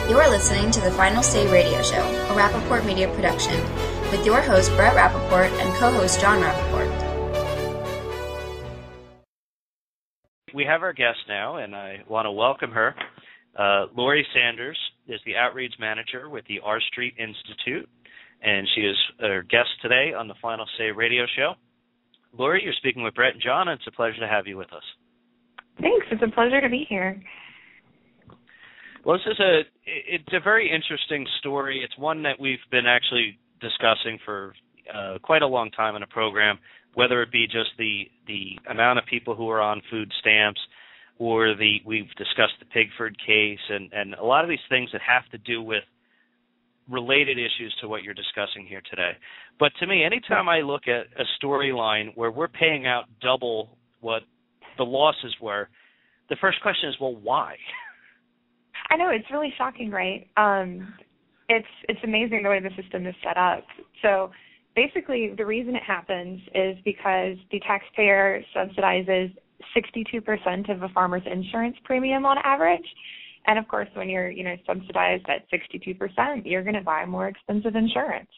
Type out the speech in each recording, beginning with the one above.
You are listening to the Final Say Radio Show, a Rappaport Media production, with your host Brett Rappaport and co-host John Rappaport. We have our guest now, and I want to welcome her. Lori Sanders is the Outreach Manager with the R Street Institute, and she is our guest today on the Final Say Radio Show. Lori, you're speaking with Brett and John, and it's a pleasure to have you with us. Thanks. It's a pleasure to be here. Well, it's a very interesting story. It's one that we've been actually discussing for quite a long time in a program, whether it be just the amount of people who are on food stamps, or we've discussed the Pigford case, and a lot of these things that have to do with related issues to what you're discussing here today. But to me, anytime I look at a storyline where we're paying out double what the losses were, the first question is, well, why? I know, it's really shocking, right? It's amazing the way the system is set up. So basically, the reason it happens is because the taxpayer subsidizes 62% of a farmer's insurance premium on average. And of course, when you're, subsidized at 62%, you're going to buy more expensive insurance.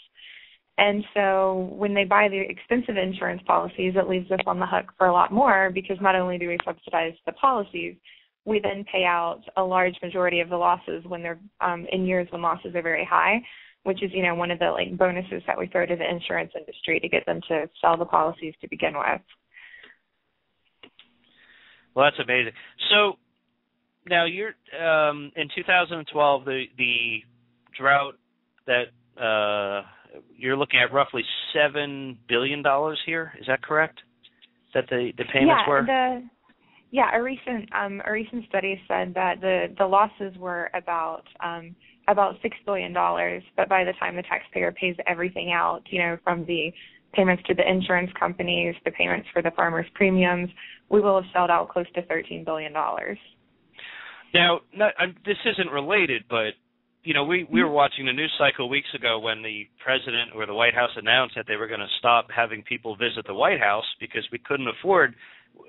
And so when they buy the expensive insurance policies, it leaves us on the hook for a lot more, because not only do we subsidize the policies, we then pay out a large majority of the losses when they're in years when losses are very high, which is, one of the bonuses that we throw to the insurance industry to get them to sell the policies to begin with. Well, that's amazing. So now you're in 2012, the drought that you're looking at roughly $7 billion here. Is that correct? That the payments were? A recent study said that the losses were about $6 billion, but by the time the taxpayer pays everything out, from the payments to the insurance companies, the payments for the farmers' premiums, we will have sold out close to $13 billion. Now, this isn't related, but we were watching the news cycle weeks ago when the president or the White House announced that they were going to stop having people visit the White House because we couldn't afford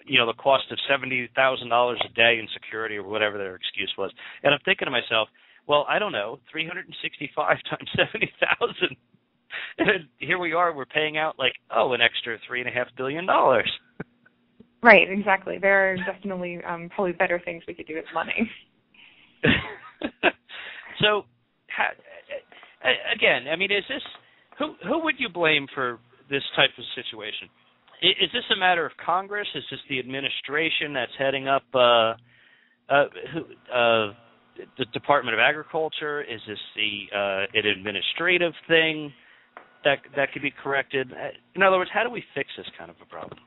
the cost of $70,000 a day in security or whatever their excuse was. And I'm thinking to myself, well, I don't know, 365 times 70,000. And here we are, we're paying out an extra $3.5 billion. Right, exactly. There are definitely probably better things we could do with money. So, again, is this, who would you blame for this type of situation? Is this a matter of Congress? Is this the administration that's heading up the Department of Agriculture? Is this an administrative thing that could be corrected? In other words, how do we fix this kind of a problem?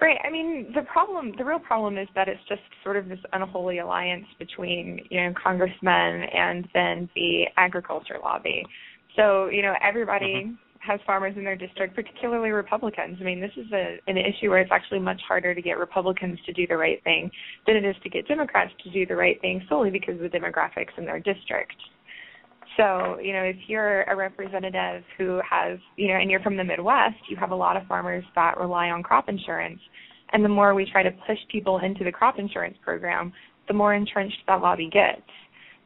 Right. The real problem is that it's just sort of this unholy alliance between, congressmen and then the agriculture lobby. So, everybody has farmers in their district, particularly Republicans. This is an issue where it's actually much harder to get Republicans to do the right thing than it is to get Democrats to do the right thing, solely because of the demographics in their district. So, if you're a representative who has, and you're from the Midwest, you have a lot of farmers that rely on crop insurance. And the more we try to push people into the crop insurance program, the more entrenched that lobby gets.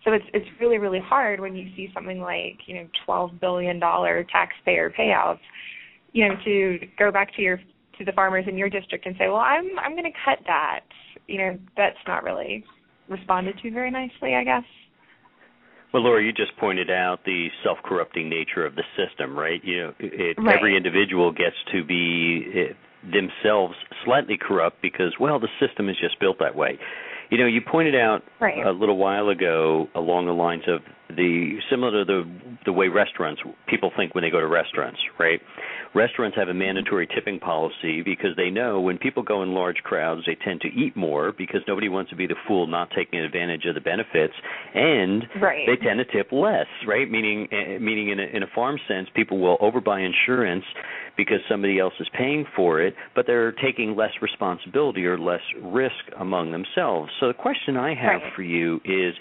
So it's really, really hard when you see something like, $12 billion taxpayer payouts, to go back to the farmers in your district and say, well, I'm going to cut that. That's not really responded to very nicely, I guess. Well, Laura, you just pointed out the self-corrupting nature of the system, right? Right. Every individual gets to be themselves slightly corrupt because, the system is just built that way. You pointed out a little while ago along the lines of similar to the way people think when they go to restaurants, right? Restaurants have a mandatory tipping policy because they know when people go in large crowds, they tend to eat more because nobody wants to be the fool not taking advantage of the benefits, and they tend to tip less, right? Meaning in a farm sense, people will overbuy insurance because somebody else is paying for it, but they're taking less responsibility or less risk among themselves. So the question I have for you is,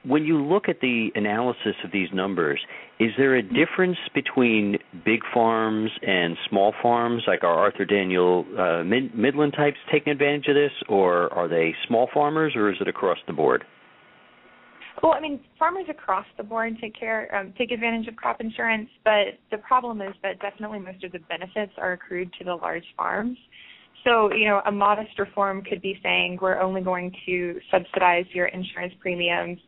when you look at the analysis of these numbers, is there a difference between big farms and small farms, like are Arthur Daniel Midland types taking advantage of this, or are they small farmers, or is it across the board? Well, I mean, farmers across the board take advantage of crop insurance, but the problem is that definitely most of the benefits are accrued to the large farms. So, a modest reform could be saying we're only going to subsidize your insurance premiums,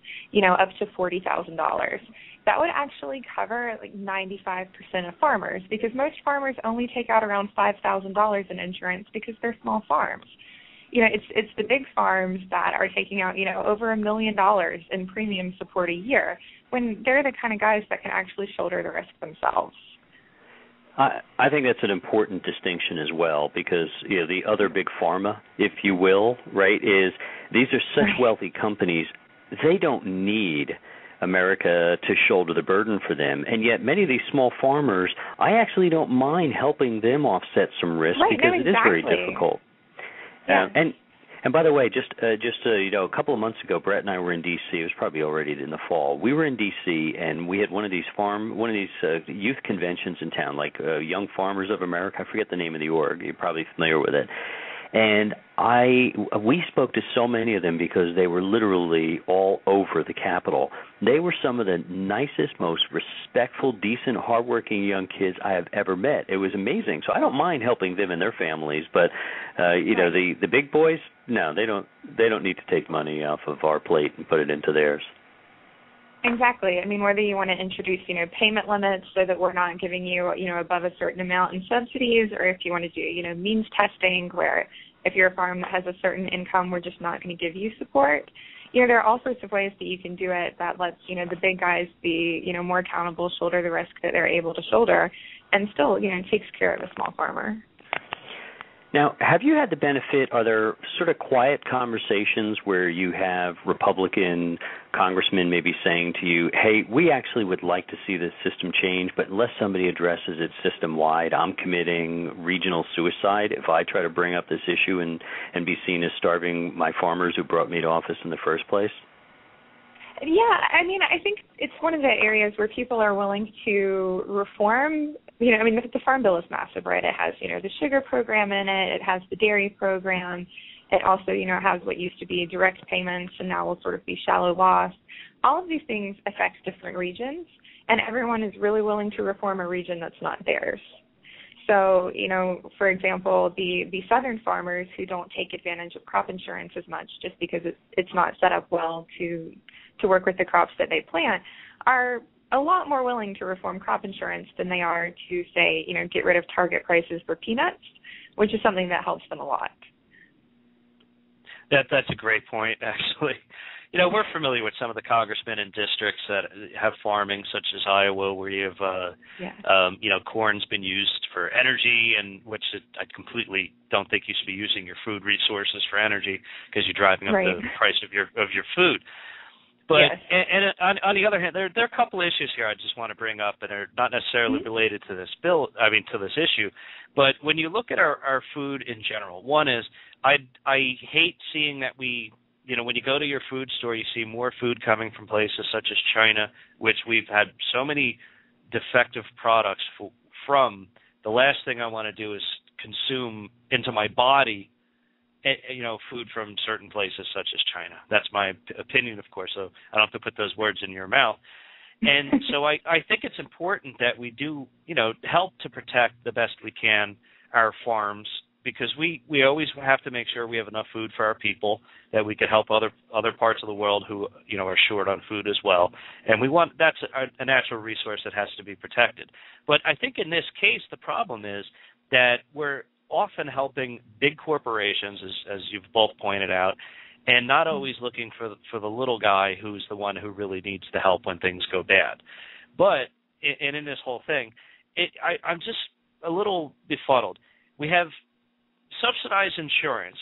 up to $40,000. That would actually cover like 95% of farmers, because most farmers only take out around $5,000 in insurance because they're small farms. It's the big farms that are taking out, over $1 million in premium support a year, when they're the kind of guys that can actually shoulder the risk themselves. I think that's an important distinction as well, because the other big pharma, if you will, right, is these are such wealthy companies, they don't need America to shoulder the burden for them. And yet many of these small farmers, I actually don't mind helping them offset some risk, because it is very difficult. Yeah. And by the way, just a couple of months ago, Brett and I were in D.C. It was probably already in the fall. We were in D.C. and we had one of these youth conventions in town, like Young Farmers of America. I forget the name of the org. You're probably familiar with it. And we spoke to so many of them because they were literally all over the Capitol. They were some of the nicest, most respectful, decent, hardworking young kids I have ever met. It was amazing. So I don't mind helping them and their families, but the big boys, no, they don't need to take money off of our plate and put it into theirs. Exactly. I mean, whether you want to introduce, payment limits so that we're not giving you, above a certain amount in subsidies, or if you want to do, means testing where if you're a farm that has a certain income, we're just not going to give you support. There are all sorts of ways that you can do it that lets, the big guys be, more accountable, shoulder the risk that they're able to shoulder, and still, takes care of a small farmer. Now, have you had the benefit, are there sort of quiet conversations where you have Republican congressmen maybe saying to you, hey, we actually would like to see this system change, but unless somebody addresses it system-wide, I'm committing regional suicide if I try to bring up this issue and be seen as starving my farmers who brought me to office in the first place? Yeah, I mean, I think it's one of the areas where people are willing to reform. The Farm Bill is massive, right? It has, the sugar program in it. It has the dairy program. It also, has what used to be direct payments and now will sort of be shallow loss. All of these things affect different regions, and everyone is really willing to reform a region that's not theirs. So, for example, the southern farmers who don't take advantage of crop insurance as much just because it's not set up well to work with the crops that they plant are a lot more willing to reform crop insurance than they are to, say, get rid of target prices for peanuts, which is something that helps them a lot. That's a great point, actually. We're familiar with some of the congressmen in districts that have farming, such as Iowa, where you have, corn's been used for energy, and which I completely don't think you should be using your food resources for energy because you're driving up the price of your food. But and on the other hand, there are a couple issues here I just want to bring up that are not necessarily related to this bill. To this issue. But when you look at our food in general, one is I hate seeing that when you go to your food store, you see more food coming from places such as China, which we've had so many defective products from. The last thing I want to do is consume into my body food from certain places such as China. That's my opinion, of course, so I don't have to put those words in your mouth. And so I think it's important that we do, help to protect the best we can our farms, because we always have to make sure we have enough food for our people, that we could help other parts of the world who, are short on food as well. And that's a natural resource that has to be protected. But I think in this case, the problem is that we're often helping big corporations, as you've both pointed out, and not always looking for the little guy who's the one who really needs the help when things go bad. But in this whole thing, I'm just a little befuddled. We have subsidized insurance.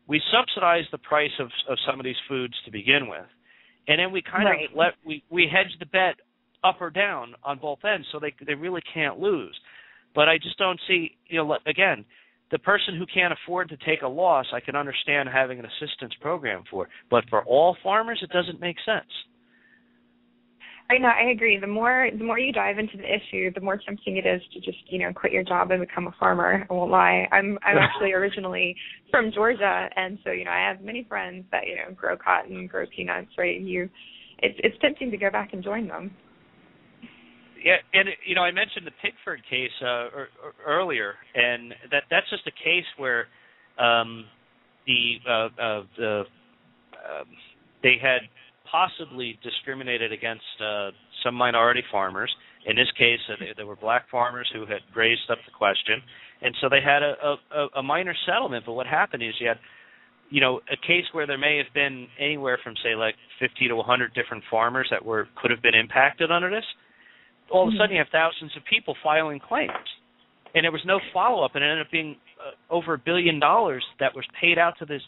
We subsidize the price of some of these foods to begin with, and then we kind of we hedge the bet up or down on both ends, so they really can't lose. But I just don't see, again, the person who can't afford to take a loss, I can understand having an assistance program for. But for all farmers, it doesn't make sense. I know, I agree. The more you dive into the issue, the more tempting it is to just, quit your job and become a farmer. I won't lie. I'm actually originally from Georgia, and so, I have many friends that, grow cotton, grow peanuts, right? it's tempting to go back and join them. Yeah, and I mentioned the Pickford case earlier, and that's just a case where they had possibly discriminated against some minority farmers. In this case, there were black farmers who had raised up the question, and so they had a minor settlement. But what happened is you had, a case where there may have been anywhere from, say, like 50 to 100 different farmers that could have been impacted under this. All of a sudden, you have thousands of people filing claims, and there was no follow-up, and it ended up being over $1 billion that was paid out to this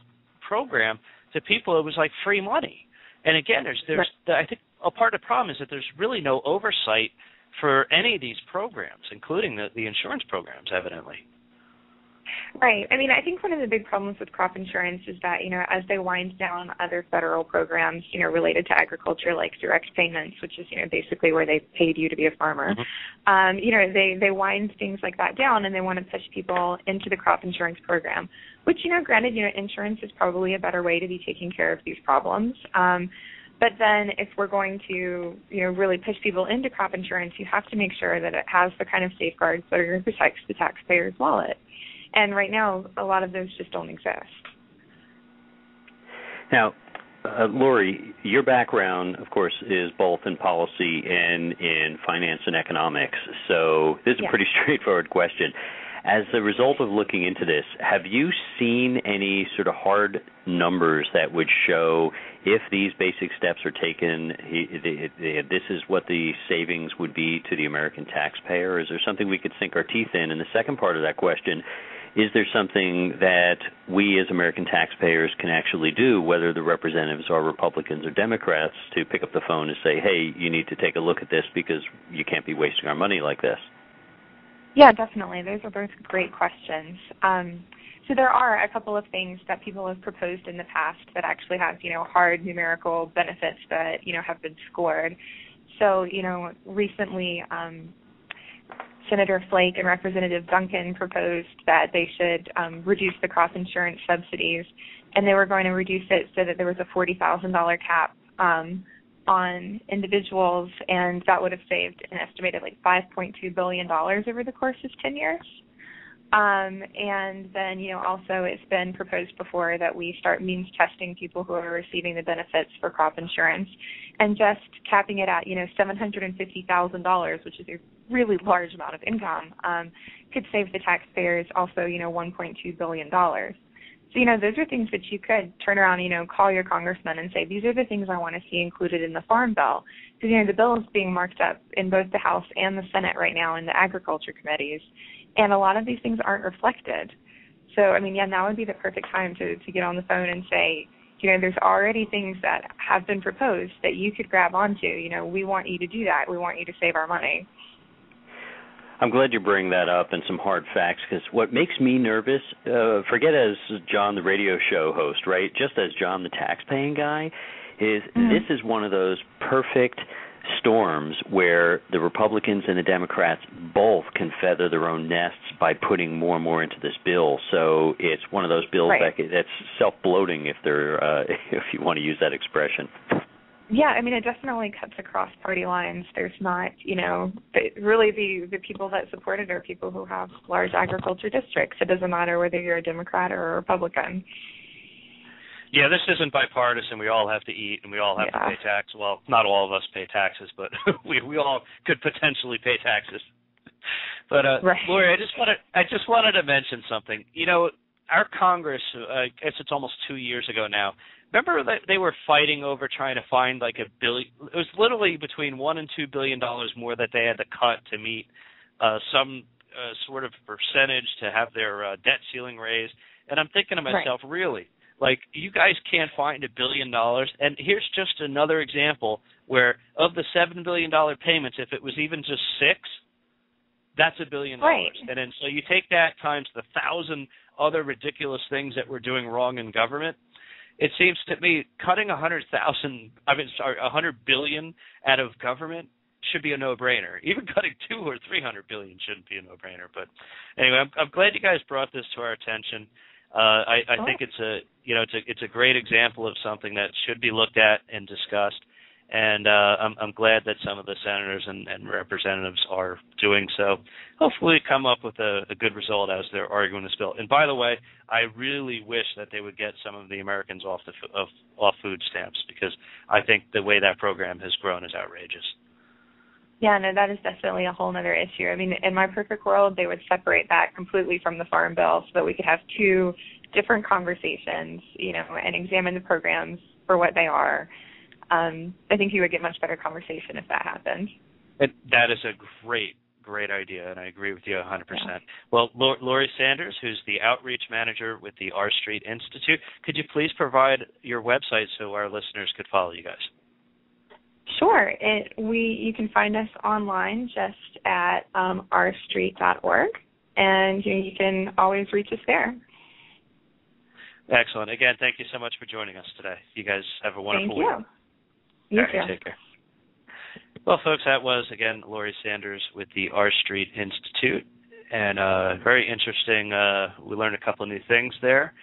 program to people. It was like free money. And again, there's I think a part of the problem is that there's really no oversight for any of these programs, including the insurance programs, evidently. Right. I mean, I think one of the big problems with crop insurance is that, as they wind down other federal programs, related to agriculture, like direct payments, which is, basically where they paid you to be a farmer, they wind things like that down, and they want to push people into the crop insurance program, which, granted, insurance is probably a better way to be taking care of these problems. But then if we're going to, really push people into crop insurance, you have to make sure that it has the kind of safeguards that are going to protect the taxpayer's wallet. And right now, a lot of those just don't exist. Now, Lori, your background, of course, is both in policy and in finance and economics. So this is a pretty straightforward question. As a result of looking into this, have you seen any sort of hard numbers that would show if these basic steps are taken, this is what the savings would be to the American taxpayer? Is there something we could sink our teeth in? And the second part of that question, is there something that we as American taxpayers can actually do, whether the representatives are Republicans or Democrats, to pick up the phone and say, hey, you need to take a look at this because you can't be wasting our money like this? Yeah, definitely. Those are both great questions. So there are a couple of things that people have proposed in the past that actually have, hard numerical benefits that, have been scored. So, recently Senator Flake and Representative Duncan proposed that they should reduce the crop insurance subsidies, and they were going to reduce it so that there was a $40,000 cap on individuals, and that would have saved an estimated $5.2 billion over the course of 10 years. And then, also it's been proposed before that we start means testing people who are receiving the benefits for crop insurance and just capping it at, $750,000, which is a really large amount of income, could save the taxpayers also, $1.2 billion. So, those are things that you could turn around, call your congressman and say, these are the things I want to see included in the Farm Bill. Because, the bill is being marked up in both the House and the Senate right now in the agriculture committees. And a lot of these things aren't reflected. So, now would be the perfect time to get on the phone and say, there's already things that have been proposed that you could grab onto. We want you to do that. We want you to save our money. I'm glad you bring that up and some hard facts, because what makes me nervous, forget as John the radio show host, right, just as John the tax-paying guy, is this is one of those perfect storms where the Republicans and the Democrats both can feather their own nests by putting more and more into this bill. So it's one of those bills that's self-bloating, if you want to use that expression. Yeah, it definitely cuts across party lines. There's not, really the people that support it are people who have large agriculture districts. It doesn't matter whether you're a Democrat or a Republican. Yeah, this isn't bipartisan. We all have to eat, and we all have to pay taxes. Well, not all of us pay taxes, but we all could potentially pay taxes. But Lori, I just wanted to mention something. Our Congress, I guess it's almost 2 years ago now. Remember that they were fighting over trying to find $1 billion? It was literally between $1 and $2 billion more that they had to cut to meet some sort of percentage to have their debt ceiling raised. And I'm thinking to myself, really, you guys can't find $1 billion? And here's just another example where of the $7 billion payments, if it was even just 6, that's $1 billion. Right. And then so you take that times the 1,000 other ridiculous things that we're doing wrong in government. It seems to me cutting $100 billion out of government should be a no-brainer. Even cutting $200 or $300 billion shouldn't be a no-brainer. But anyway, I'm glad you guys brought this to our attention. I think it's a great example of something that should be looked at and discussed. And I'm glad that some of the senators and representatives are doing so. Hopefully come up with a good result as they're arguing this bill. And by the way, I really wish that they would get some of the Americans off food stamps, because I think the way that program has grown is outrageous. Yeah, no, that is definitely a whole other issue. I mean, in my perfect world, they would separate that completely from the Farm Bill so that we could have two different conversations, and examine the programs for what they are. I think you would get much better conversation if that happened. That is a great idea, and I agree with you 100%. Yeah. Well, Lori Sanders, who's the outreach manager with the R Street Institute, could you please provide your website so our listeners could follow you guys? Sure. You can find us online just at rstreet.org, and you can always reach us there. Excellent. Again, thank you so much for joining us today. You guys have a wonderful week. Thank you. You too. Take care. Well, folks, that was, again, Lori Sanders with the R Street Institute. And very interesting. We learned a couple of new things there.